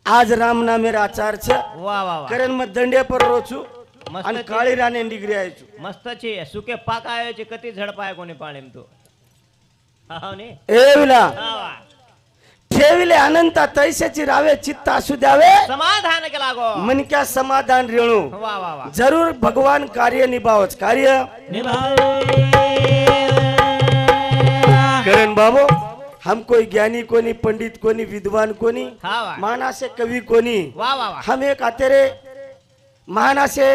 आज राम नामेर आचार छ वाह वाह वाह करण में दंडे पर रोचू मस्त અને છે. કાળી રાને ડિગ્રી આયછું મસ્ત છે સુકે પાક આવ્યો છે કતી ઝડપાય કોને પાણી તો હા ને એવલા હા વાહ ठेविले अनंत तैसेची रावे चित्त असू द्यावे समाधान के लागो मन क्या समाधान रेणू वाह वाह वाह जरूर भगवान कार्य निभावच कार्य करण बाबू हम कोई ज्ञानी कोनी पंडित कोनी विद्वान कोनी हाँ वाह मानासे कवि कोनी वाह वाह वाह हम एक आतेरे महानासे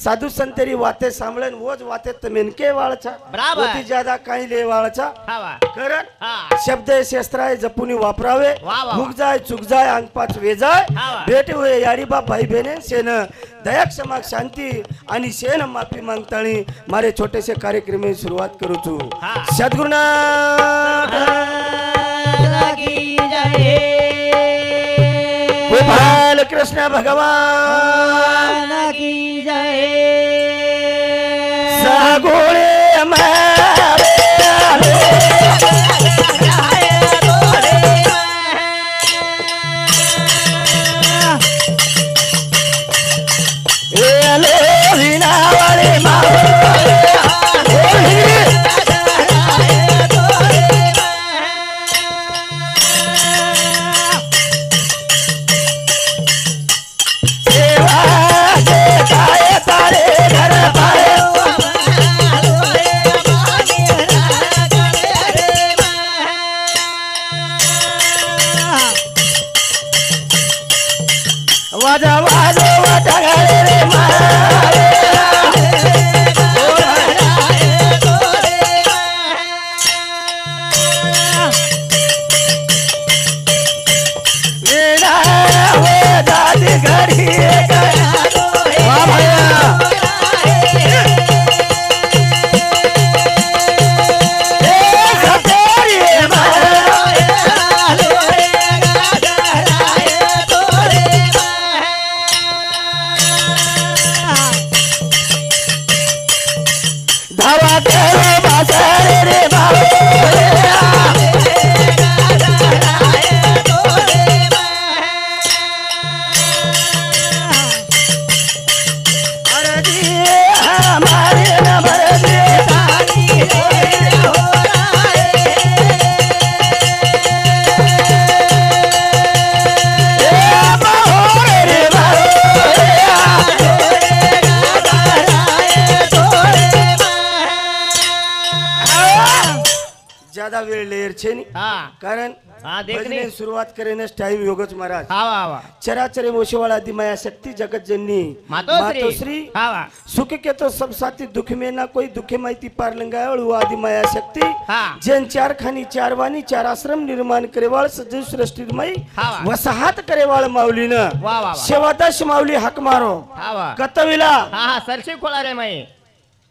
साधु संतरी वाते सांभळन वोज वाते तमेनके वाळचा बराबर. होती ज्यादा काही ले वाळचा हाँ वाह करण हाँ शब्द शस्त्राय जपुनी वापरावे वाह, वाह, हुक जाय चुक जाय अंग पाच वेजाय हाँ, वाह. भेटे होय यारी बाप भाई बहने सेन दया क्षमा शांती आणि सेन माफी मागताणी मारे छोटेसे कार्यक्रम में सुरुवात करू छु हाँ. सद्गुरुनाथ लगी जाए गोपाल कृष्ण भगवान लगी जाए सगुणे मारे एलो विनावळे वाजा वाजो वाटा घाले रे मारे वेना वे दादी घड़ी वाह भैया धावा करो बाजारे रे अरे जी हमारे नंबर दे ज्यादा वेळ लेर छे नी हाँ कारण हाँ देखनी भजने सुरुवात करेनस टाइम योगच महाराज हाँ वाह वाह चराचरे मोशवाळा आदि माया शक्ति जगत जननी मातोश्री हाँ वाह सुख के तो सब साथी दुख में ना कोई दुखे माहिती पार लंगावळ वो आदि माया शक्ति हाँ जैन चार खानी चार वाणी चार आश्रम निर्माण करेवाळ सजीव सृष्टीमय हाँ वाह वसाहत करेवाळ माऊलीन वाह वाह वाह सेवादास माऊली हाक मारो हाँ वाह कतविला हाँ हाँ सरसे खोला रे मैं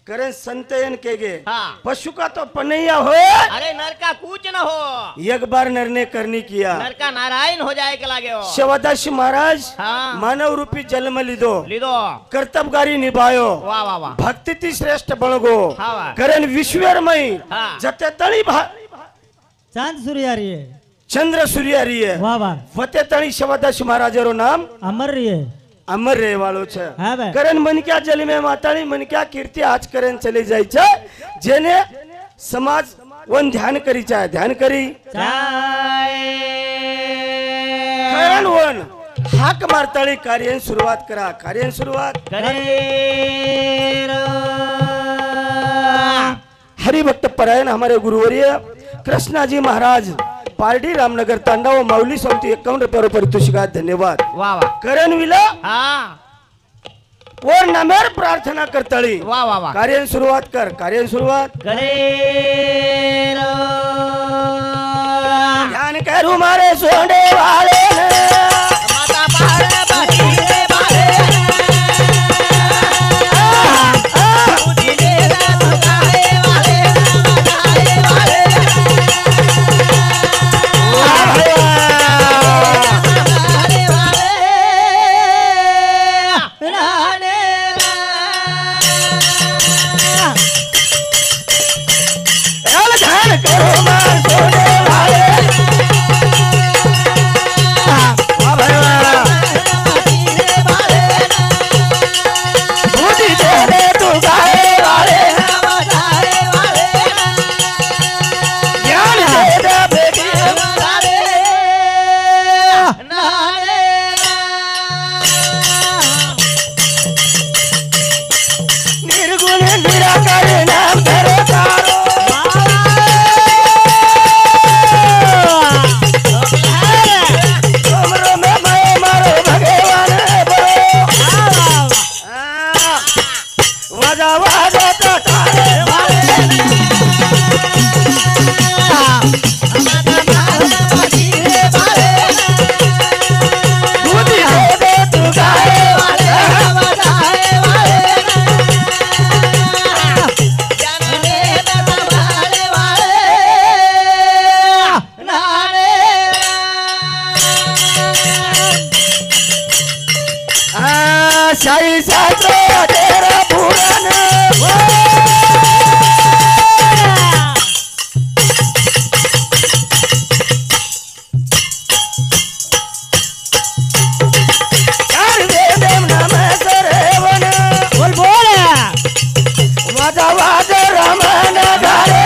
करे संतयन केगे हाँ पशु का तो पनैया हो अरे नर का कुछ न हो एक बार नर ने करनी किया नर का नारायण हो जाए के लागे हो सेवादास महाराज हाँ मानव रूपी जन्म लिदो लिदो कर्तव्यगारी निभायो वाह वाह वाह भक्ति ती श्रेष्ठ बळगो हाँ वाह करण विश्वरमय हाँ जते तळी चांद सूर्य आ रही है चंद्र सूर्य रही है वाह वाह वते तळी सेवादास महाराजरो नाम अमर रही है अमर रहे वालो छे हाँ भाई करण मन क्या जल में माताली मन क्या कीर्ति आज करण चले जाय छे जेने समाज वन ध्यान करी चाहे ध्यान करी करण वन हाक मारताळी कार्य सुरुवात करा कार्य सुरुवात हरिभक्त परायण हमारे गुरुवर्य कृष्णा जी महाराज पारडी रामनगर तांडव माऊली समिति 51 रुपये पारितोषिक धन्यवाद वाह वाह करण विला हाँ और नमेर प्रार्थना करताळी वाह वाह वाह कार्य सुरुवात कर कार्य सुरुवात ध्यान करू मारे सोंडे वाले माता पार बाकी रे बारे ध्यान करो मारे सोंडे वाले शाही शास्त्र तेरा पुराण चार वेद नाम सर्वण बोल बोल माझा वाद रमण घारे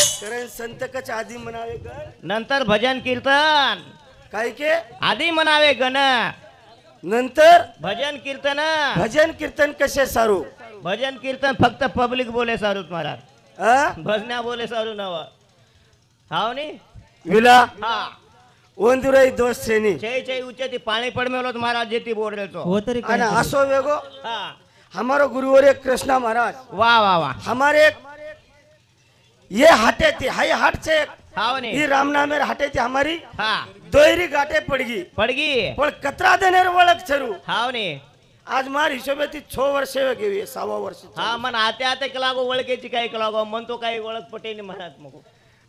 आधी म्हणावे गण नंतर भजन कीर्तन काय के आधी म्हणावे गण नंतर भजन कीर्तन कसे सारू भजन कीर्तन फक्त पब्लिक बोले सारू तुम्हाला आ? भजन्या बोले सारू नव हाव नी विला हा ओंदुराई दोस्त सेनी छे उच्चे ती पाणी पडमेलो महाराज जेती बोल रहे तो हो तरी आणि काय असो वेगो हा हमारो गुरुवर कृष्णा महाराज वाह वाह वाह हमारे ये हाटे थी हाई हाट से हाव नी ये रामनामेर हाटे थी हमारी हा दोयरी गाटे पड़गी पडगी पण कतरा देनेर वळख छरू हाव नी आज मार हिशोबे ती 6 वर्ष गेली 6 वर्ष हा मन आते आते कलागो वळकेची काय कलागो मन तो काही वळख पटेनी महाराज मग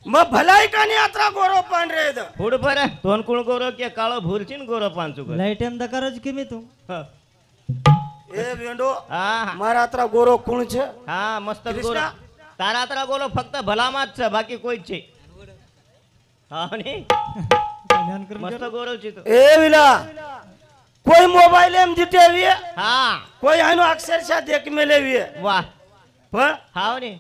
मग भलाई का नाही यात्रा गोरो पान रे पुढ पर तोनकुळ गोरो के काळो भुरचीन गोरो पांचू लाईट एम दकारच की मी तू ए वेंडो हा मारा यात्रा गोरो कोण छे हा मस्त गोरो कृष्णा? तारा तारा गोरो फक्त भलामाच छ बाकी कोई छे हा नी ध्यान करून मस्त गोरो छी तो ए विला कोई मोबाइल एम जिते हुए हा कोई आनो अक्षरशः देख मेले हुए वाह पण हाव नी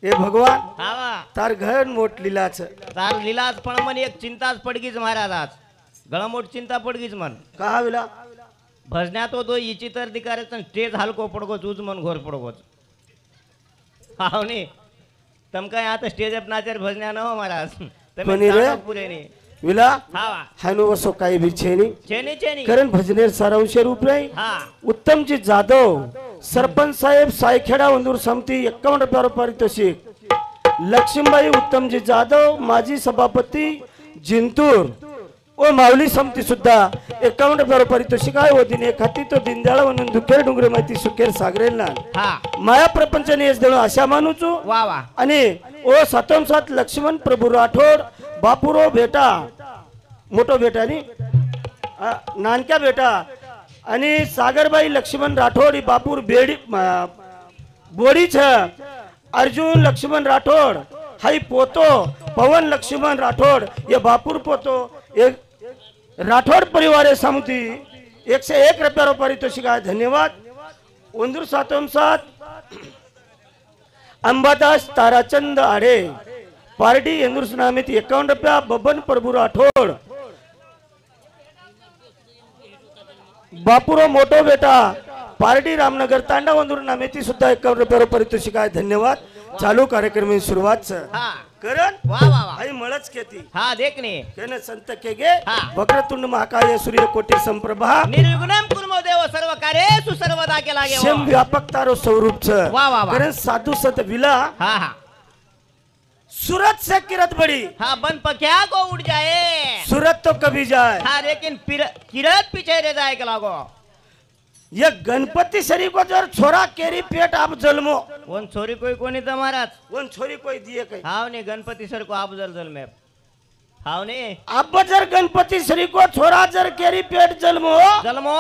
ए भगवान हा वा तार घर मोठ लीला छ तार लीलाच पण मन एक चिंताच पडगीच महाराज आज गळमोट चिंता पडगीच मन कहा विला भजन्यात तो इची तर दिकारेच स्टेज हलको पडगोच उज मन घोर पडगोच हाव नी तम काय आता स्टेज अप नाचर भजन्या न हो महाराज कोणी रे? पुरे नी विला हा वा हानो वसो काही भी छेनी चेनी चेनी करण भजनेर सारांश रूप नाही हा उत्तमजी जाधव सरपंच साहेब सायखेडा वंदूर समिती 51 रुपये पारितोषिक लक्ष्मीबाई उत्तमजी जाधव माजी सभापती जिंतूर ओ माऊली समिती सुद्धा 51 रुपये पारितोषिक आहे व दिने खाती तो दिनदयाळ म्हणून दुखेर डुंगरे माहिती सुखेर सागरेल ना हा माया प्रपंचने यश देणं आशा मानूचो वा वा आणि ओ 7 लक्ष्मण प्रभू राठोड बापुरो बेटा मोठो बेटा नी नानक्या बेटा आणि सागरबाई लक्ष्मण राठोड ही बापूर बेडी बोडी छ अर्जुन लक्ष्मण राठोड हाई पोतो पवन लक्ष्मण राठोड ये बापूर पोतो एक राठोड परिवार समिती 101 रुपये पारितोषिक आहे धन्यवाद ओंदूर 7 अंबादास ताराचंद आडे पार्टी इंदूर सुनामीत 51 रुपया बबन प्रभू राठोड बापुरो मोठो बेटा पार्टी रामनगर तांडा वंदूर नामेती सुद्धा 51 रुपये पारितोषिक आहे धन्यवाद चालू कार्यक्रम सुरुवात हा करण वा वा वा आई मळच खेती हा देख नी केन संत केगे हा. वक्रतुंड महाकाय सूर्यकोटी संप्रभा निर्विघ्नं कुर्मो देव सर्व कार्ये सर्वदा केला गे शेम व्यापक तारो स्वरूप छ वा वा वा करण साधु संत विला हा हा सूरत से किरत बड़ी हाँ बन पक्या को उड़ जाए सूरत तो कभी जाए हाँ लेकिन किरत पीछे रह जाए लागो ये गणपति शरीफ को जर छोरा केरी पेट आप जन्मो वन छोरी कोई कोनी महाराज वन छोरी कोई दिए कहीं हाव ने गणपति सर को आप जल में हाव ने अब जर गणपति शरीफ को छोरा जर केरी पेट जन्मो जलमो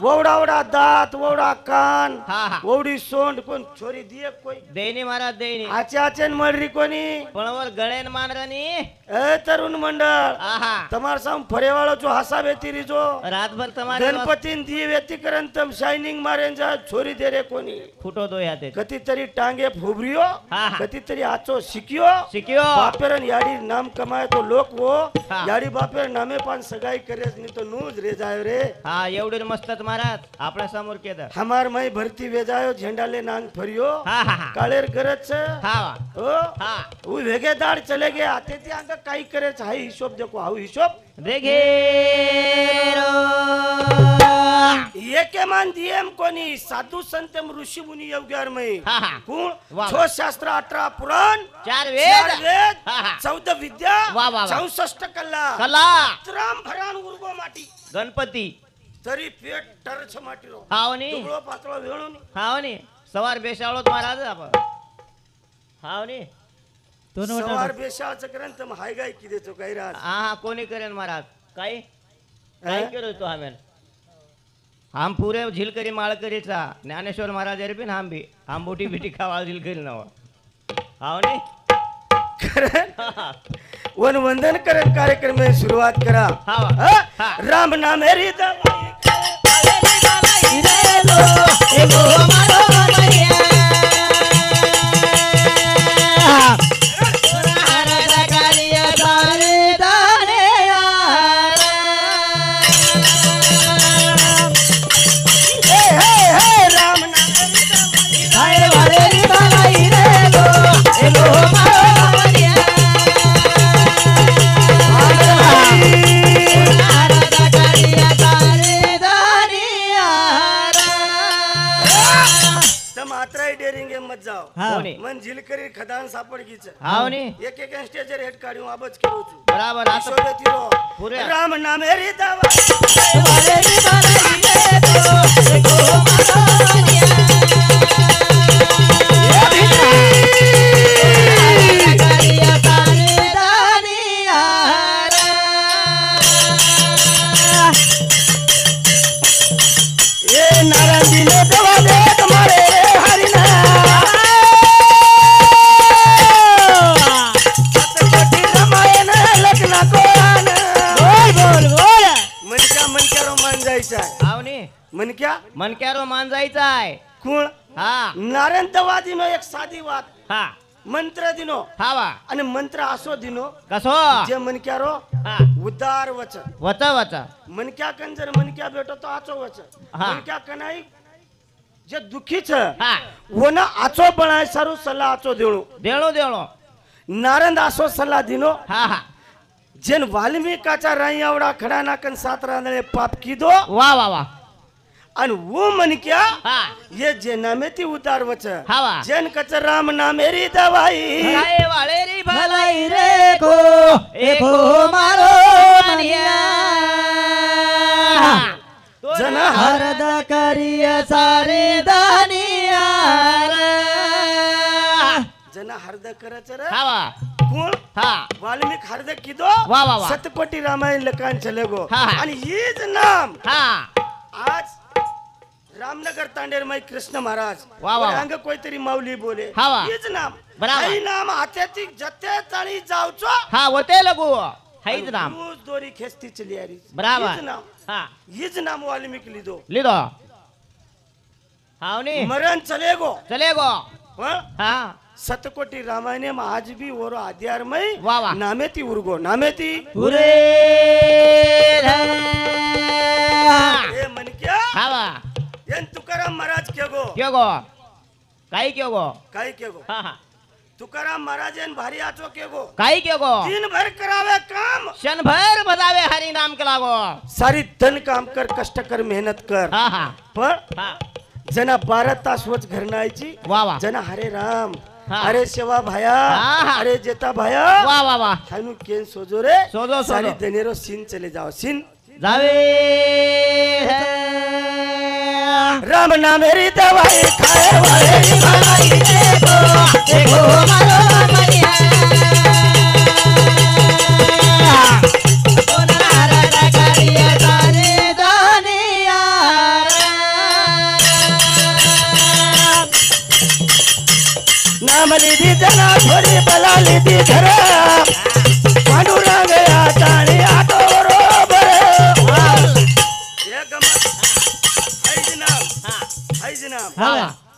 वोवडा वोडा दात वोवडा कान हा, हा. वोवडी सोंड कोण छोरी दिए कोई देईनी महाराज देईनी आचे आचेन मळरी कोणी पणवर गळेन मानरानी ए तरुण मंडळ आहा તમાર સામ ફરેવાળો જો હાસા વેતી રીજો रातभर તમારે ગણપતિન દી વેતી કરન તમ શાઇનિંગ મારેન जा छोरी दे रे कोणी फुटो दो याते कती तरी टांगे फुबरियो हा, हा. कती तरी आचो शिकियो शिक्यो बापेरन याडी नाम कमाए तो लोक वो हा. याडी बापेर नामे पान सगाई करेस नहीं तो नूज रे जायो रे हा एवढी मस्तच महाराज आपल्या समोर केद हमार मई भरती वेजायो झेंडा ले नांग फरियो हा हा हा काळेर गरज हा ओ हा वो वेगेदार चले गए आते ती अंग काही करे हाई हिशोब देखो हाउ हिशोब देखे ये के मान दिएम कोणी साधू संत ऋषी मुनी योग्यार मई हा हा कोण वाह. 6 शास्त्र 18 पुराण चार 4 वेद वेद हा, हा. 14 विद्या वाह, वाह, वाह. 64 कला कला राम भरान उर्गो माटी गणपती तरी पेट टरछ माटीरो हावनी दुबळो पातळो वेळोनी हावनी सवार बेशाळोत महाराज आपण हावनी दोन सवार वाटा बेशाळचं ग्रंथ हाय गाय की देतो काय राज हा हा कोणी करेन महाराज काय काय हा? करू तो आम्ही हम पूरे झिलकरी माळकरीचा ज्ञानेश्वर महाराज रे पण हम भी हम बोटी बिटी खावा झिलकरी नवा हावनी करण वन वंदन करण कार्यक्रम में शुरुआत करा हावा हा? हा. राम नाम मेरी दवाई हे हे हे राम नाम मेरी दवाई तम आत्राई डेरिंगे मत जाओ हा कोणी मन झिलकरी खदान सापड कीच हावनी एक एक स्टेजर हेड काढू आबच करू छु बराबर आता शोभतीरो पुऱ्या. राम नाम मेरी दवाई ये नारायण जी ने दवा दे तुम्हारे हरिना सतकोटी रामायण लग्ना कोण मनक्या रो मान जायचा हावनी मनक्या मनक्यारो मान जायचा आहे कोण हा नारायण दवा दिनो एक साधी वात हा मंत्र दिनो हावा आणि मंत्र असो दिनो कसो जे मनक्या रो हा उदार वचन वचा वचा मनक्या कन जर मनक्या भेटो तो आचो वचन हा. मनक्या कनाई जे दुखीच हा वना आचो बनाय सारू सल्ला आचो देणो देणो देणो नारंद आसो सल्ला दिनो हा हा जेन वाल्मिकाचा राई आवडा खडा नाकन सात रांदळे पाप कीदो वा वा वा आणि वो मनक्या हा ये जे नामे ती उदार वच हावा जेन कच राम नामेरी दवाई भलाई वाळेरी भलाई रे को एको मारो मनिया तो जन हरद करिय सारे दानिया जन हरद करच रे हावा कोण हा वाल्मिक हरद कीदो वा वा वा सतकोटी रामायण लकान चले गो हा, हा. आणि हीच नाम हा आज रामनगर तांडेर माई कृष्ण महाराज वा, वा. अंग कोईतरी माऊली बोले हा, वा. हीच नाम बराबर. हाई नाम हात्याची जते चाळी जावचो हा होते लगू हाईच नाम रोज दोरी खेचती चली आ रही बराबर हीच नाम हा हीच नाम वाल्मिक लिदो लिदो हावनी मरण चले गो चले गो पण हा सतकोटी रामायणे में आज भी ओरो आद्यार मई वा, वा. नामे ती उर्गो नामे ती पुरे ए मन क्या हावा एन तुकाराम महाराज के गो क्यों गो काही क्यों गो काही के गो हा हा तुकाराम महाराज एन भारी आचो के गो काही क्यों गो दिन भर करावे काम क्षण भर बजावे हरि नाम के लागो सारी धन काम कर कष्ट कर मेहनत कर हा हा पण हा जना 12 तास वच घर नायची वा वा जना हरे राम हा. अरे सेवा भाया हा, हा. अरे जेता भाया वा वा वा हानु केन सोजो रे सोजो, सारी सोजो. दनेरो सीन चले जाओ सीन जावे राम नाम मेरी दवाई खाए वाले भाई देखो मारो मनिया तो नारद करिय सारे दानिया आली ती घर पांडुरंग याताळी आटो बरोबर एक गमत हाय जनाब हा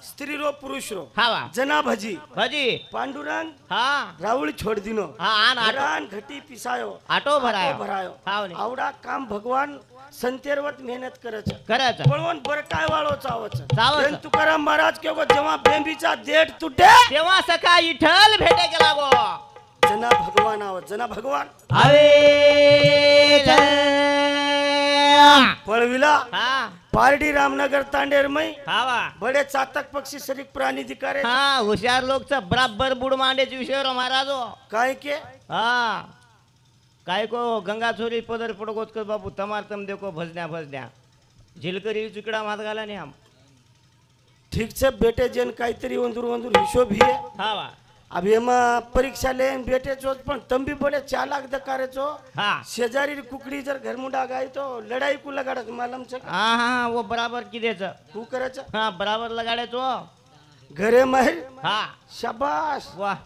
स्त्री रो पुरुष रो हा वा जना भजी भजी पांडुरंग हा रावळी छोड़ दिनो हा आन आटो रान घटी पिसायो आटो भरायो भरायो हाव नी आवडा काम भगवान संतेरवत मेहनत करच करायचं पळवून बर काय वाळो चावच चावच. तुकाराम महाराज केवळ जेव्हा बेंबीचा देठ तुटे तेव्हा सका इठल भेटे गेला गो जना भगवान आवत जना भगवान हवे पळविला हा पारडी रामनगर तांडेर मई हा वा बडे चातक पक्षी शरीक प्राणी दिकारे हा हुशार लोकचा बराबर बुड मांडेचे विषय रो महाराजो काय के हा काय को गंगा चोरी पदर पडकोत कर बाबू तमार तम देखो भजन्या झिलकरी चुकड़ा मात घाला ने हम ठीक से बेटे जन काहीतरी वंदूर हिशोब ही हा वा अब एमा परीक्षा लेन बेटे चो पण तंबी बडे 4 लाख दकारे चो हा शेजारी कुकड़ी जर घर मुंडा गाय तो लड़ाई को लगाड़त मालूम छे हा हा वो बराबर किदेच तू करच हा बराबर लगाडे तो घरे महल हा शाबाश वाह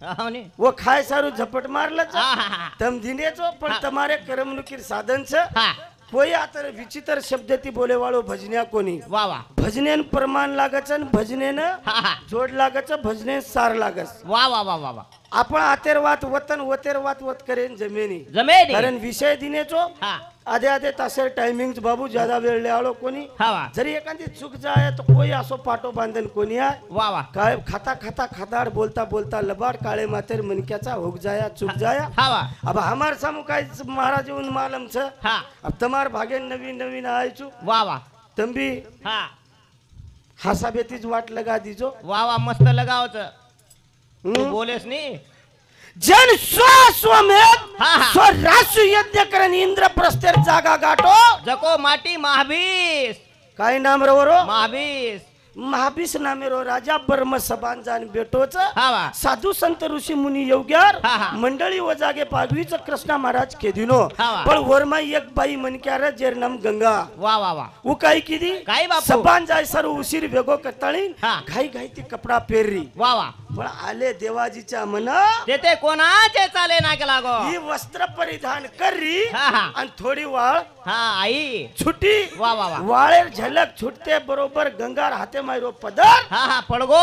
हा नी वो खाय सारू झपट मारलच हा हा तम दिनेचो पण तुम्हारे करमणुकीर साधन छ हा कोई आतर विचित्र शब्द ती बोले वाळो भजन्या कोणी वा वा भजनेन प्रमाण लागच भजनेन हा हा जोड लागच भजनेन सार लागस वा वा वा वा वा आपण आतेरवात वतन वतेरवात वत करेन जमेनी जमेनी कारण विषय दिनेचो हा आधे आधे तासेर टायमिंग बाबू ज्यादा वेळ लेवाळो कोणी हा वा जरी एखादी चूक जाय तो कोई असो पाटो बांधन कोणी आहे वा वा काय खाता खाता खादाड बोलता बोलता लबाड काळे मातेर मनक्याचा होग जाया चूक जाया हा वा अब हमार सामू काय महाराज उन मालम छ हा अब तमार भागे नवीन नवीन आयचू वा वा तंबी हा हासा बेतीच वाट लगा दीजो वा वा मस्त लगावच तू बोलेस नी जन स्वमेध हा, हा. स्वरासु यज्ञ करन इंद्रप्रस्थेर जागा गाठो जको माटी महाबीस काय नाम रवरो महाबीस महाबीस नामेरो राजा ब्रह्म सभान जान बेटोच हा वा साधू संत ऋषी मुनी योग्यार हा, हा. मंडळी व जागे पागवीच कृष्णा महाराज केदिनो हा, वा. पण वरमा एक बाई मनक्यार जेर नाम गंगा वा वा वा उ काय किदी काय बापू? सभान जाय सर उशीर वेगो कताळी हा. घाई घाई ती कपडा पेररी वा वा पण आले देवाजीच्या मना तेथे कोणाचे चाले ना केला गो ही वस्त्र परिधान करी हा, हा. आणि थोडी वाळ हा आई छुटी वा वा वा वाळेर झलक छुटते बरोबर गंगार हाते मायरो पदर हा हा पडगो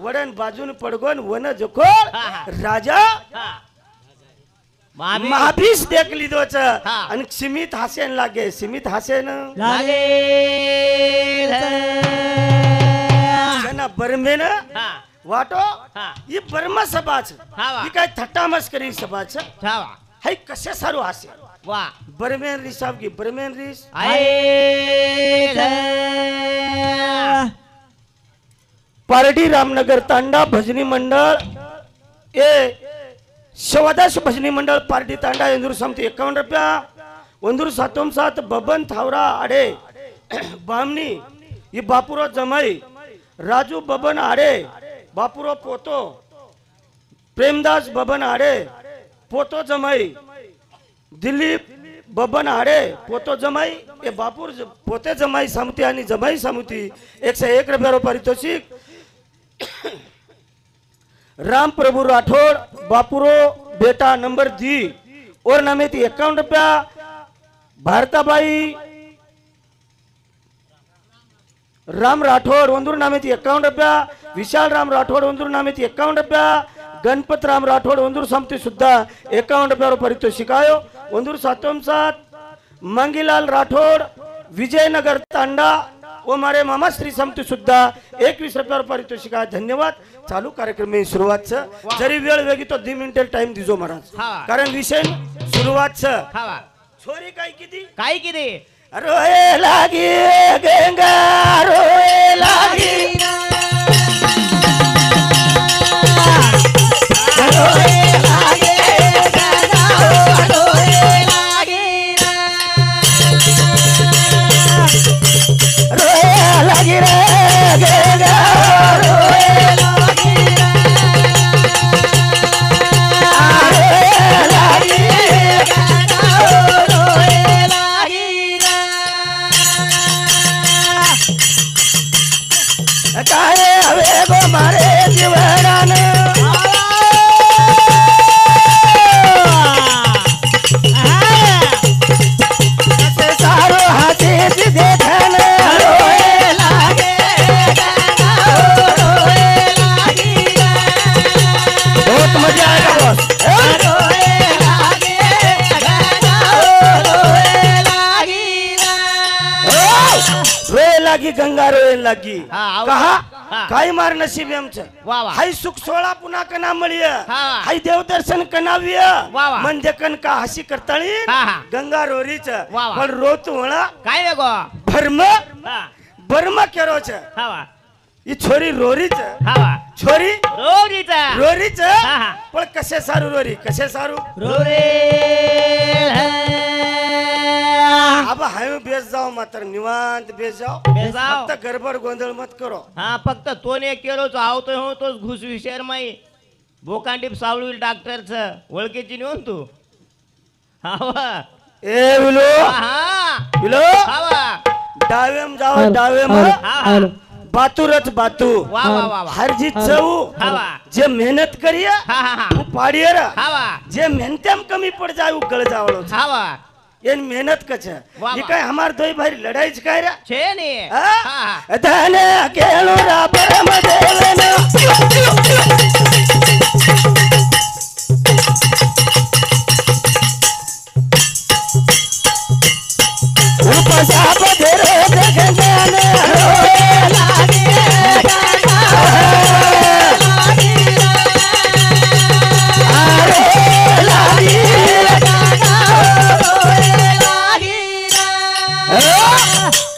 वडन बाजून पडगोन वन जोखोर हा, हा. राजा हा महाबीस महाभीस देख लिदोच हा. आणि सीमित हासेन लागे सीमित हासेन लागे जना बर्मेन हा वाटो हा ही बर्मा सभाच हा वा. ही काय थट्टा मस्करी सभाच हा वा हाय कसे सारू हासे वा बर्मेन रिसाब की बर्मेन रिस आई पारडी रामनगर तांडा भजनी मंडळ ए शवादास भजनी मंडळ पारडी तांडा इंदूर समती 51 रुपया वंदूर 7 बबन थावरा आडे बामनी ही बापुरो जमाई राजू बबन आडे बापुरो पोतो प्रेमदास बबन आडे पोतो जमाई दिलीप बबन आडे पोतो जमाई ए बापूर पोते जमाई समिती आणि जमाई समिती 101 रुपया पारितोषिक राम प्रभु राठौड़ बापुरो बेटा नंबर दी और नामे थी 51 रुपया भारताबाई राम राठौड़ वंदूर नामे थी 51 रुपया विशाल राम राठौड़ वंदूर नामे थी 51 रुपया गणपत राम राठौड़ वंदूर समिति सुद्धा 51 रुपया पारितोषिक आयो वंदूर 7 मंगीलाल राठौड़ विजयनगर तांडा वो मारे मामा श्री समिति सुद्धा 21 रुपया पारितोषिक आहे धन्यवाद चालू कार्यक्रम में सुरुवात छ जरी वेळ वेगी तो 2 मिनिट टाइम दिजो महाराज हा. कारण विषय सुरुवात छ हा वा छोरी काय किती काय किती रोए लागी गंगा रोए लागी रोए लागी रे गंगा रोए लागी गंगा रोयन लागी हा, आव- कहा हा. काय मार नशीब आमचं वा वा. हाय सुख सोळा पुन्हा कना मिळिय हा. हाय देवदर्शन कनाविय वा वा. म्हणजे कन का हसी करताळी हा, हा. गंगा रोरीच वा वा. पण रोत वळा काय वेगो भरम हा बर्म केरोच हा वा ही छोरी रोरीच हा वा छोरी रोरीचा रोरीच हा. पण कसे सारू रोरी कसे सारू रोरेल आबा हाय बेस जाओ मात्र निवांत बेस जाओ बेसाव. फक्त गडबड गोंधळ मत करो हा फक्त तो एक केलोच आवतोय हो तोच घुस विषयर माई बोकांडीप सावळील डॉक्टरचं ओळखीची नेऊन तू हा वा. ए विलो हा विलो हा वा. डावेम जाओ डावेम हा. बातूरच बातू वा वा वा वा. हर जी चव हा वा. जे मेहनत करिय हा हा हा तू पाडियर हा वा जे मेहनतेम कमी पड़ जाए गळ जावड़ो हा वा ये मेहनत कछ वाह, ये वाह. काय हमार दोई भाई लड़ाई काय रे छे ने हा हा धने केलो रा परम देवन उपसाप देरे जगन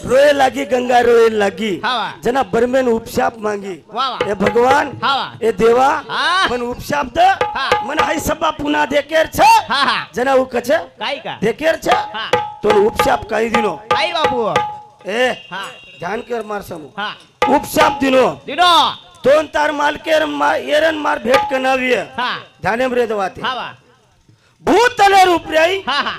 रोए लागी गंगा रोए लागी हा वा. जना बरमेन उपशाप मांगी वा वा. ए भगवान हा वा. ए देवा हा. पण उपशाप द हा. मन हाय सबा पुन्हा देकेर छ हा हा जना उ कछ काय का देकेर छ हा तो उपशाप काही दिनो काय बाबू ए हा ध्यान कर मार समू हा उपशाप दिनो दिनो दोन तार मालकेर एरन मार भेट कनाविय हा ध्यानेम रे दवाते हा वा भूतले रूपराई हा हा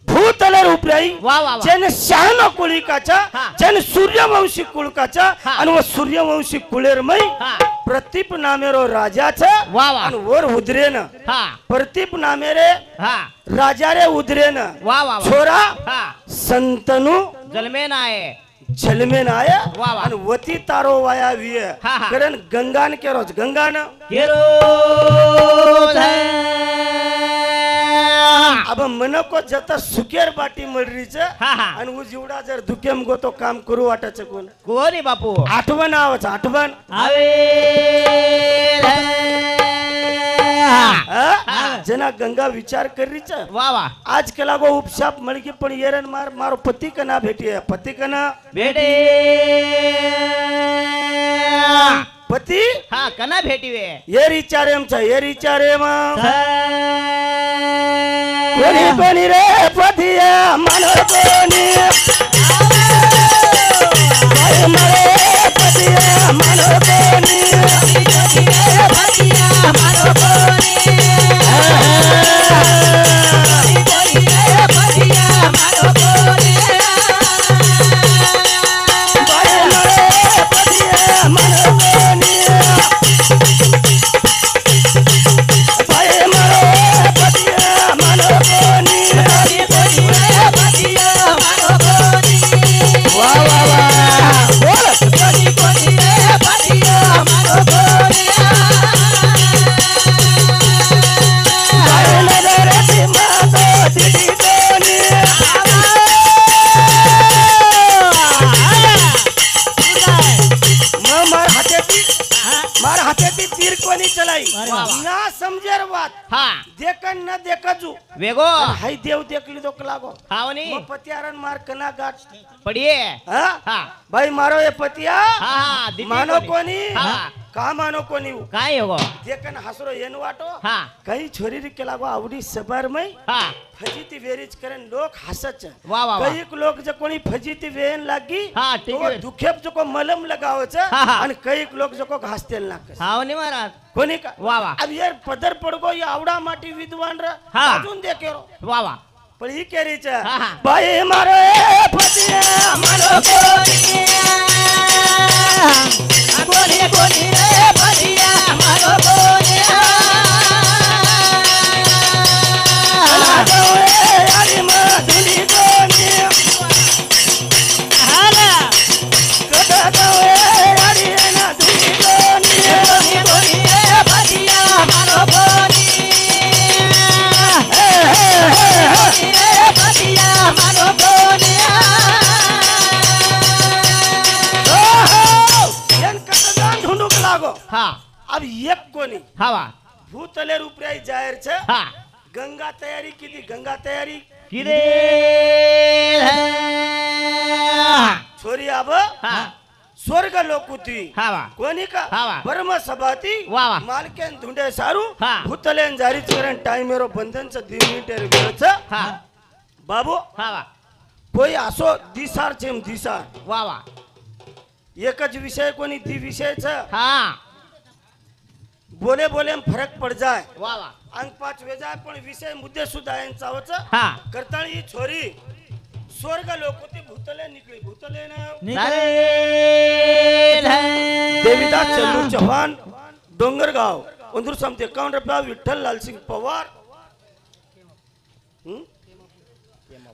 भूतले रूपराई वा वा वा. जन शहाण कुळिकाचा हा. जन सूर्यवंशी कुळकाचा हा. आणि व सूर्यवंशी कुळेरमय हा प्रतीप नामेरो राजाचा वा वा. आणि वर उदरेन हा प्रतीप नामेरे हा राजा रे उदरेन वा वा वा. छोरा हा संतनु जलमेन आहे झलमेन आया वा वा. आणि वती तारो वाया विय हा, हा. कारण गंगान केरोज गंगान केरो अब मन को जता सुकेर बाटी मडरीच हा हा आणि उ जिवडा जर दुकेम गो तो काम करू वाटायचं कोण कोणी बापू आठवण आवच आठवण आवेल हा? जना गंगा विचार करीच वा वा आज केला गो उपशाप मळगी पण येरन मार मारो पती कना भेटिये पती कना भेटे पती हा कना भेटीवे ये रिचारेम छ ये रिचारेम कोणी कोणी रे पतिया मानो कोणी काय मरे पतिया मानो कोणी काय मरे पतिया मानो कोणी काय मरे पतिया मानो कोणी वा वा वा बोल काय नगर ती मातो दिदी कोणी मार हाते तीर कोणी चलाई वा. ना समजेर बात हा देखन न देखजू वेगो हाय देव देखली तो लागो हावनी मग पतियारन मार कना गाठ पडिये हा हा भाई मारो ये पतिया हा हा दिदी मानो कोणी हा का मानो कोणी काय हो देखन हसरो येन वाटो हा काही छोरी रे केला गो आवडी सबार मै हा फजिती वेरीच करन लोक हसच वा वा वा काही लोक जे कोणी फजिती वेन लागी हा, ठीक तो आहे. दुखेप जो को मलम लगावच हा, हा. आणि काही लोक जो को घासतेल नाकस हावनी महाराज कोणी का वा वा अब यार पदर पडगो या आवडा माटी विद्वान र हा. अजून देखेरो वा वा पण ही केरीच हा, हा. बाई मारे फतिया मानो कोणी अरे मा धुली कोणी कदा गवे अरे ना धुली कोणी ओ अब एक कोणी हवा भूतले रुपयाई जाहीर છે हा गंगा तयारी कीधी गंगा तयारी किरे छोरी अब हा स्वर्ग लोकुती हवा कोणी का हावा. परम सभाती वा वा. मालकेन धुंडे सारू हा. भूतलेन जारी करण टाइमेरो बंधनचं 2 मिनिटेर वेळच हा बाबू हवा कोई असो दिसार चेम दिसार वा वा एकच विषय कोणी दी विषयच हा बोले बोले में फरक पड़ जाए वा वा अंक 5 वे जाए पण विषय मुद्दे सुद्धा यांचावच हा करताळी ही छोरी स्वर्ग लोकोती भूतले निकली भूतले ना देविदास चंदू चव्हाण डोंगरगाव उंदूर समते 51 रुपया विठ्ठल लालसिंग पवार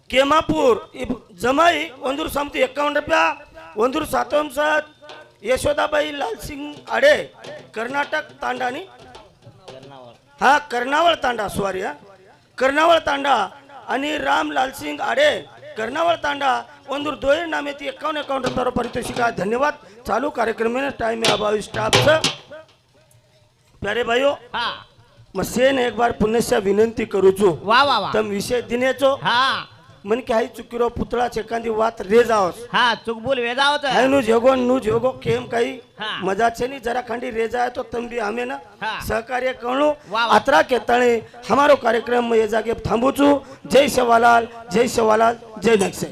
केमापूर जमाई उंदूर समते 51 रुपया उंदूर 57 यशोदाबाई लालसिंग आडे कर्नाटक तांडानी हा कर्नावळ तांडा सॉरी हा कर्नावळ तांडा आणि राम लालसिंग आडे कर्नावळ तांडा उंदूर दोय नामे ती 51 रुपये पारितोषिका धन्यवाद चालू कार्यक्रम में टाइम में अभावी स्टाफ से प्यारे भाइयों हा मसेन एक बार पुनश्य विनंती करू छु वा वा वा तम विषय दिनेचो हा मन काही चुकीरो पुतळा एखादी वात रे जावस हा चुकबुल वेदावत हाय नु जोगो नु जोगो केम काही हा. मजा छे नी जरा खंडी रे जाए तो तम भी हमें ना हा. सहकार्य करणो वा वा. अत्रा के तणे हमारो कार्यक्रम में ये जाके थांबू छु जय सेवालाल जय नक्से